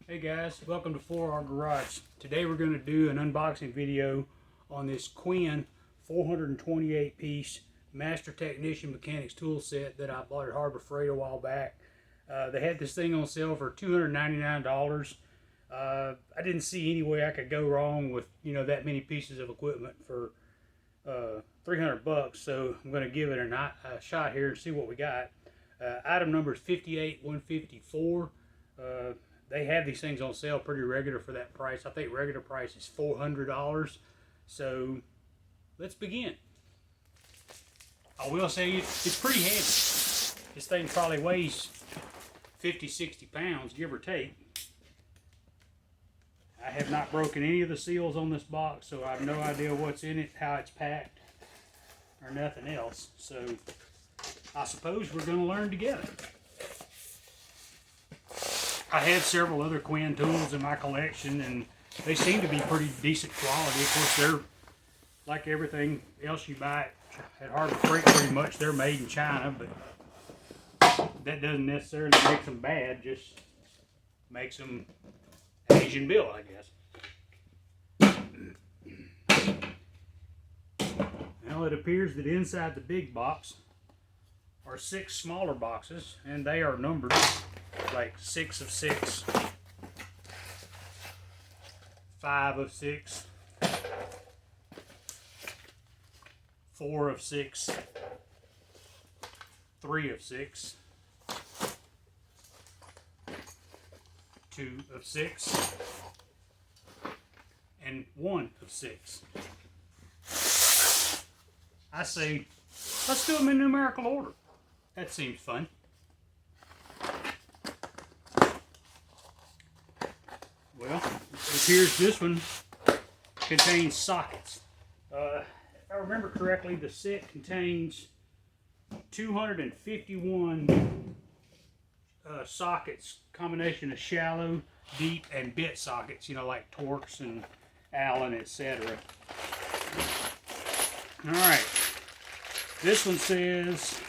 Hey guys, welcome to 4R Garage. Today we're going to do an unboxing video on this Quinn 428 piece Master Technician Mechanics tool set that I bought at Harbor Freight a while back. They had this thing on sale for $299. I didn't see any way I could go wrong with that many pieces of equipment for 300 bucks, so I'm going to give it a shot here and see what we got. Item number is 58154. They have these things on sale pretty regular for that price. I think regular price is $400. So let's begin. I will say it's pretty heavy. This thing probably weighs 50-60 pounds, give or take. I have not broken any of the seals on this box, so I have no idea what's in it, how it's packed, or nothing else. So I suppose we're going to learn together. I have several other Quinn tools in my collection, and they seem to be pretty decent quality. Of course, they're like everything else you buy at Harbor Freight, pretty much they're made in China, but that doesn't necessarily make them bad, just makes them Asian built, I guess. Now it appears that inside the big box are 6 smaller boxes, and they are numbered like 6 of 6, 5 of 6, 4 of 6, 3 of 6, 2 of 6, and 1 of 6. I say, let's do them in numerical order. That seems fun. Well, it appears this one contains sockets. If I remember correctly, the set contains 251 sockets, combination of shallow, deep, and bit sockets, like Torx and Allen, etc. Alright, this one says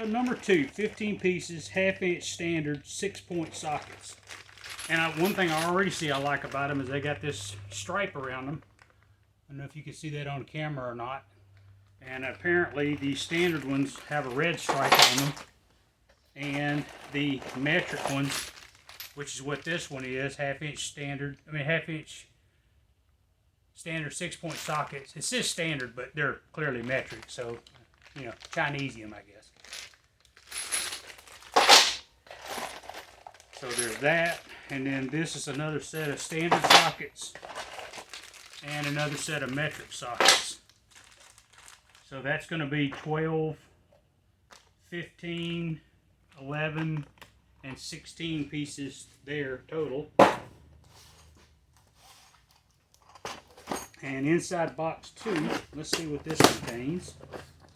number 2, 15 pieces, half-inch standard 6-point sockets. And one thing I already see I like about them is they got this stripe around them. I don't know if you can see that on camera or not. And apparently the standard ones have a red stripe on them. And the metric ones, which is what this one is, half-inch standard 6-point sockets. It says standard, but they're clearly metric, so, Chinesium, I guess. So there's that. And then this is another set of standard sockets and another set of metric sockets. So that's going to be 12, 15, 11, and 16 pieces there total. And inside box 2, let's see what this contains.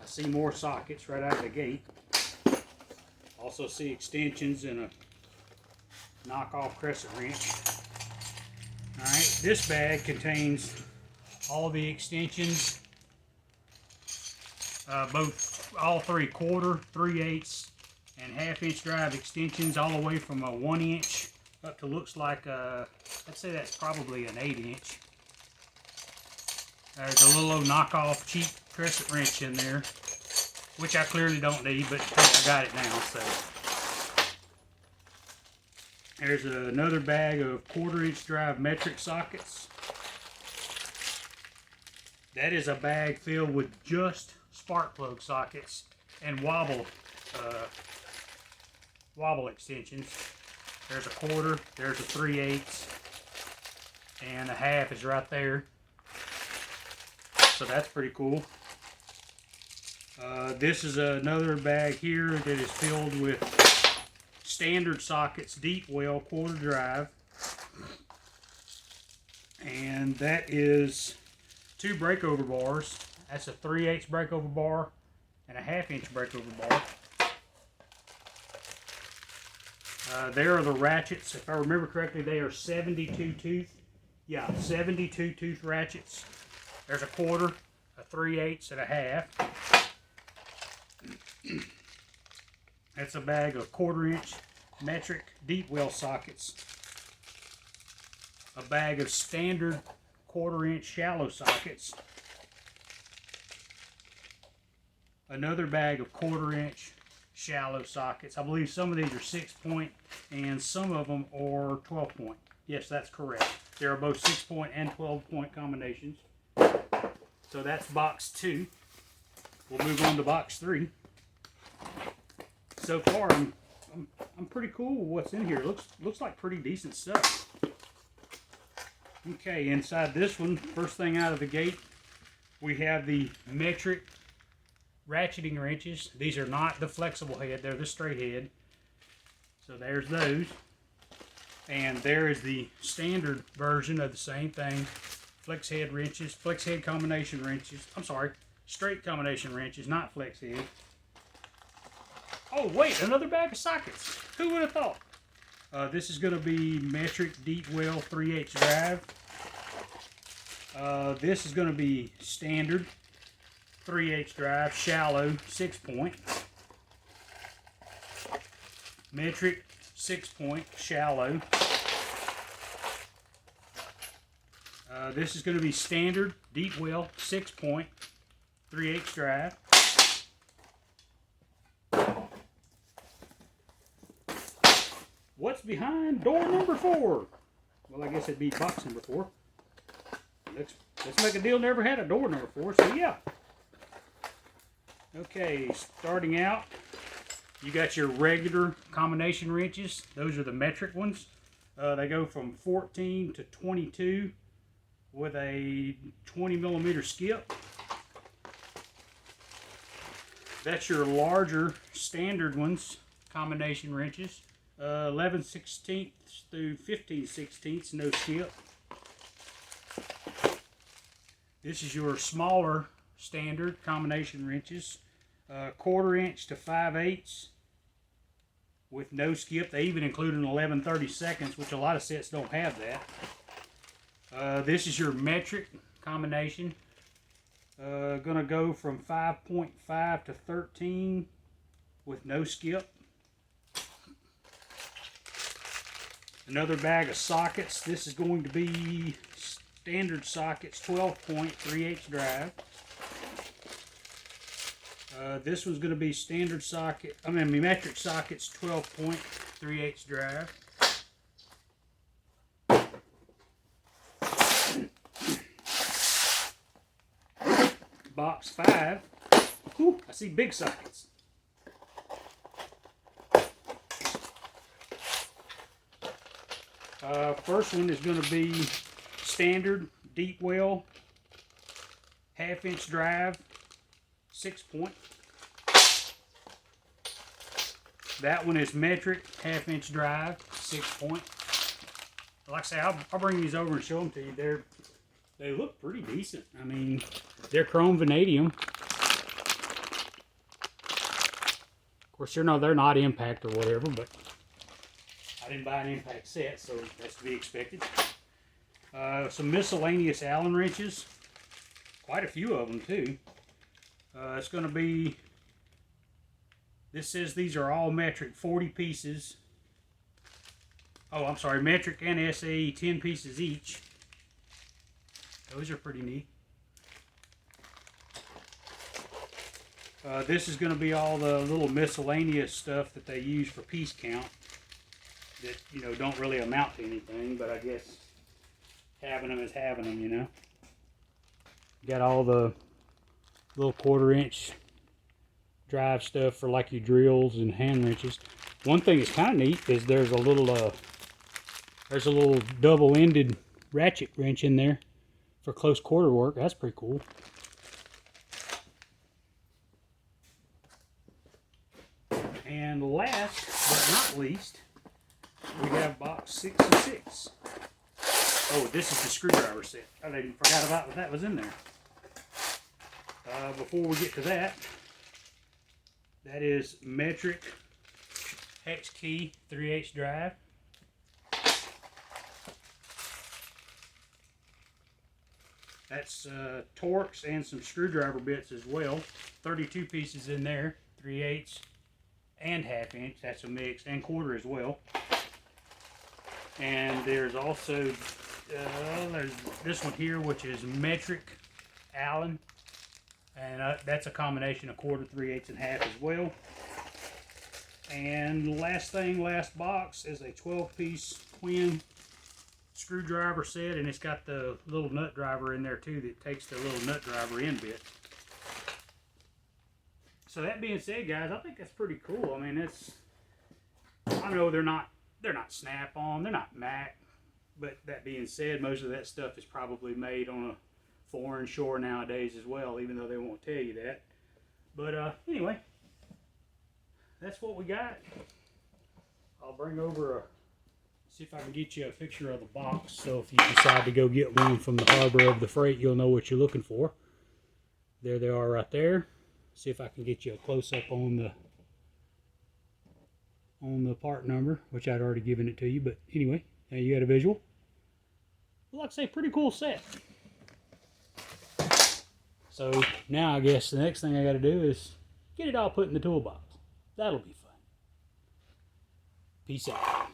I see more sockets right out of the gate. Also see extensions and a knockoff crescent wrench. Alright, this bag contains all the extensions, all 3 quarter, 3/8, and half-inch drive extensions, all the way from a 1-inch up to looks like I'd say that's probably an 8-inch. There's a little old knockoff cheap crescent wrench in there, which I clearly don't need, but I got it now, so. There's another bag of 1/4-inch drive metric sockets. That is a bag filled with just spark plug sockets and wobble extensions. There's a 1/4, there's a 3/8, and a 1/2 is right there. So that's pretty cool. This is another bag here that is filled with standard sockets, deep well, 1/4 drive. And that is 2 breakover bars. That's a 3/8 breakover bar and a 1/2-inch breakover bar. There are the ratchets. If I remember correctly, they are 72 tooth. Yeah, 72 tooth ratchets. There's a 1/4, a 3/8, and a 1/2. That's a bag of 1/4-inch metric deep well sockets, a bag of standard 1/4 inch shallow sockets, another bag of 1/4 inch shallow sockets. I believe some of these are 6-point and some of them are 12-point. Yes, that's correct. There are both 6-point and 12-point combinations. So that's box 2. We'll move on to box 3. So far, I'm pretty cool with what's in here. Looks like pretty decent stuff. Okay, inside this one, first thing out of the gate, we have the metric ratcheting wrenches. These are not the flexible head, they're the straight head. So there's those. And there is the standard version of the same thing. Flex head wrenches, flex head combination wrenches. I'm sorry, straight combination wrenches, not flex head. Oh wait, another bag of sockets. Who would have thought? This is going to be metric deep well 3/8 drive. This is going to be standard 3/8 drive, shallow 6-point. Metric 6-point, shallow. This is going to be standard deep well 6-point, 3/8 drive. What's behind door number 4? Well, I guess it'd be box number 4. Let's make a deal never had a door number 4, so yeah. Okay, starting out, you got your regular combination wrenches. Those are the metric ones. They go from 14 to 22 with a 20mm skip. That's your larger standard ones, combination wrenches. 11/16 through 15/16, no skip. This is your smaller standard combination wrenches, 1/4 inch to 5/8 with no skip. They even include an 11/32, which a lot of sets don't have that. This is your metric combination. Gonna go from 5.5 to 13 with no skip. Another bag of sockets. This is going to be standard sockets, 12-point, 3/8 drive. This one's going to be standard socket, metric sockets, 12-point, 3/8 drive. Box 5. Ooh, I see big sockets. First one is going to be standard deep well 1/2 inch drive 6-point. That one is metric 1/2 inch drive 6-point. Like I say, I'll bring these over and show them to you. They look pretty decent. I mean, they're chrome vanadium. Of course, they're not impact or whatever, but I didn't buy an impact set, so that's to be expected. Some miscellaneous Allen wrenches. Quite a few of them, too. It's going to be, this says these are all metric, 40 pieces. Oh, I'm sorry, metric and SAE, 10 pieces each. Those are pretty neat. This is going to be all the little miscellaneous stuff that they use for piece count that, you know, don't really amount to anything, but I guess having them is having them, you know. Got all the little 1/4 inch drive stuff for like your drills and hand wrenches. One thing that's kind of neat is there's a little double-ended ratchet wrench in there for close quarter work. That's pretty cool. And last but not least, we have box 6 and 6. Oh, this is the screwdriver set. I even forgot about that was in there. Before we get to that, that is metric hex key 3/8 drive. That's Torx and some screwdriver bits as well. 32 pieces in there, 3/8 and 1/2 inch. That's a mix, and 1/4 as well. And there's also there's this one here, which is metric Allen, and that's a combination of 1/4, 3/8, and 1/2 as well. And last box is a 12-piece Quinn screwdriver set, and it's got the little nut driver in there too that takes the little nut driver in bit. So that being said, guys, I think that's pretty cool. I mean, I know they're not Snap-on, they're not Mac, but that being said, most of that stuff is probably made on a foreign shore nowadays as well, even though they won't tell you that. But anyway, that's what we got. I'll bring over see if I can get you a picture of the box, so if you decide to go get one from the Harbor of the Freight, you'll know what you're looking for. There they are right there. See if I can get you a close-up on the part number, which I'd already given it to you, but anyway, now you got a visual. Well, like I say, pretty cool set. So now I guess the next thing I got to do is get it all put in the toolbox. That'll be fun. Peace out.